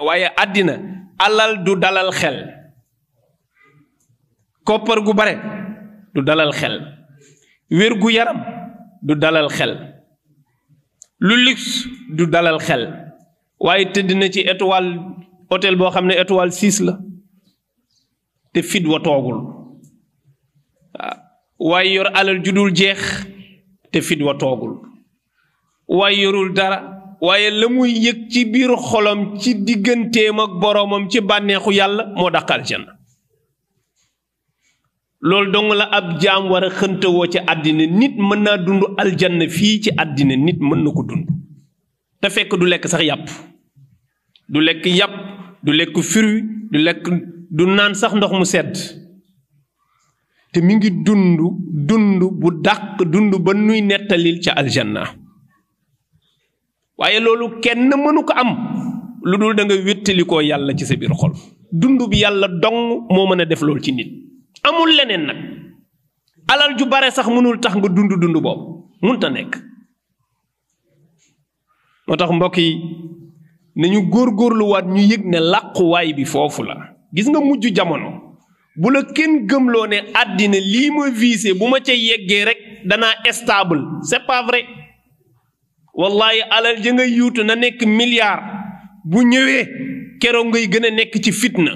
waaye àddina alal du dalal xel koppar gu bare du dalal xel wér gu yaram du dalal xel lu luxe du dalal xel waaye tëdd na ci étoile hôtel boo xam ne étoile 6 la te fit wa toogul waaye yor alal ju dul jeex te fit wa toogul waaye yorul dara waaye la muy yëg ci biir xolam ci digganteem ak boroomam ci bànneexu yàlla moo dàqal janna loolu dong la ab jaam war a xëntawoo ci àddina nit mën naa dund aljanna fii ci àddina nit mën na ko dund te fekk du lekk sax yàpp du lekk yàpp du lekk fruit du naan sax ndox mu sedd te mi ngi dund bu dàq dund ba nuy nettalil ca aljanna waaye loolu kenn mënu ko am lu dul da nga wéttalikoo yàlla ci sa biir xol dund bi yàlla dong moo mën a def loolu ci nit amul leneen nag alal ju bare sax mënul tax nga dund boobu mënta nekk moo tax mbokk yi nañu góorgóorluwaat ñu yëg ne làquwaay bi foofu la gis nga mujj jamono bu la kenn gëmloo ne àddina lii ma visé bu ma ca yeggee rek danaa stable c'est pas vrai wallahi alal ja nga yuutu na nekk milliard bu ñëwee keroog ngay gën a nekk ci fitna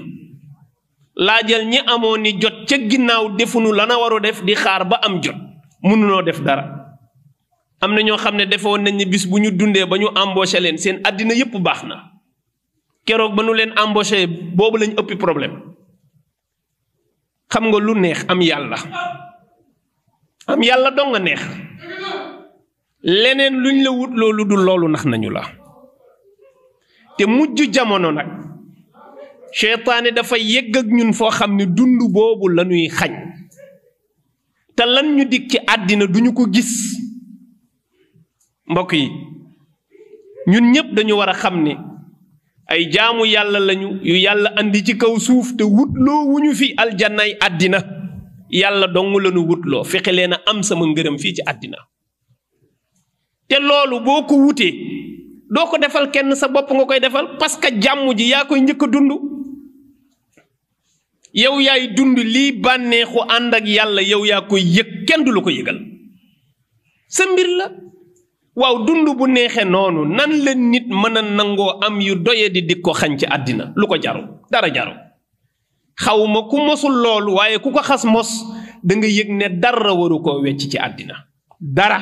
laajal ñi amoon ni jot ca ginnaaw defunu lana waru def di xaar ba am jot mënunoo def dara am na ñoo xam ne defoon nañ ne bis bu ñu dundee ba ñu embauché leen seen àddina yépp baax na keroog ba nu leen embauché boobu lañ ëppi problème xam nga lu neex am yàlla dong nga neex leneen luñ la wut loolu dul loolu nax nañu la te mujj jamono nag seytaane dafa yegg ak ñun foo xam ne dund boobu la ñuy xañ te lan ñu dig ci àddina duñu ko gis mbokk yi ñun ñépp dañu war a xam ne ay jaamu yàlla lañu yu yàlla andi ci kaw suuf te wutloo wuñu fi aljannaay àddina yàlla dong la ñu wutloo fexe leen a am sama ngërëm fii ci àddina te loolu boo ko wutee doo ko defal kenn sa bopp nga koy defal parce que jàmm ji yaa koy njëkk a dund yow yaay dund lii bànneexu ànd ak yàlla yow yaa koy yëg kenn du la ko yëgal sa mbir la waaw dund bu neexee noonu nan la nit mën a nangoo am yu doye di ko xañ ci àddina lu ko jaru dara jaru xawma ku mosul loolu waaye ku ko xas mos da nga yëg ne dara waru koo wecc ci àddina dara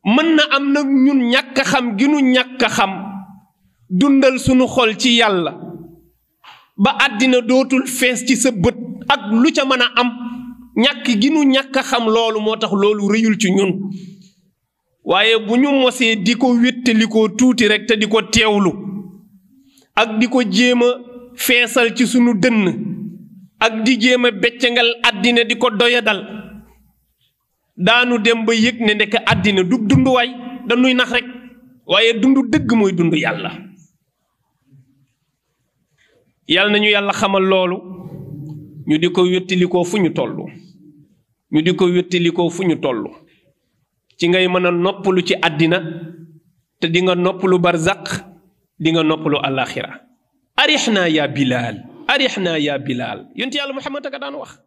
mën na am nag ñun ñàkk a xam gi nu ñàkk a xam dundal sunu xol ci yàlla ba àddina dootul fees ci sa bët ak lu ca mën a am ñàkk gi nu ñàkk a xam loolu moo tax loolu rëyul ci ñun waaye bu ñu mosee di ko wéttalikoo tuuti rek te di ko teewlu ak di ko jéem a feesal ci sunu dënn ak di jéem a beccangal àddina di ko doyadal daanu dem ba yëg ne ndek àddina du dunduwaay dañuy nax rek waaye dundu dëgg mooy dundu yàlla yàlla nañu yàlla xamal loolu ñu di ko wéttalikoo fu ñu toll ci ngay mën a noppalu ci àddina te di nga noppalu barzaq di nga noppalu alaxira arixna ya Bilal yonent yàlla Muhammad ka daan wax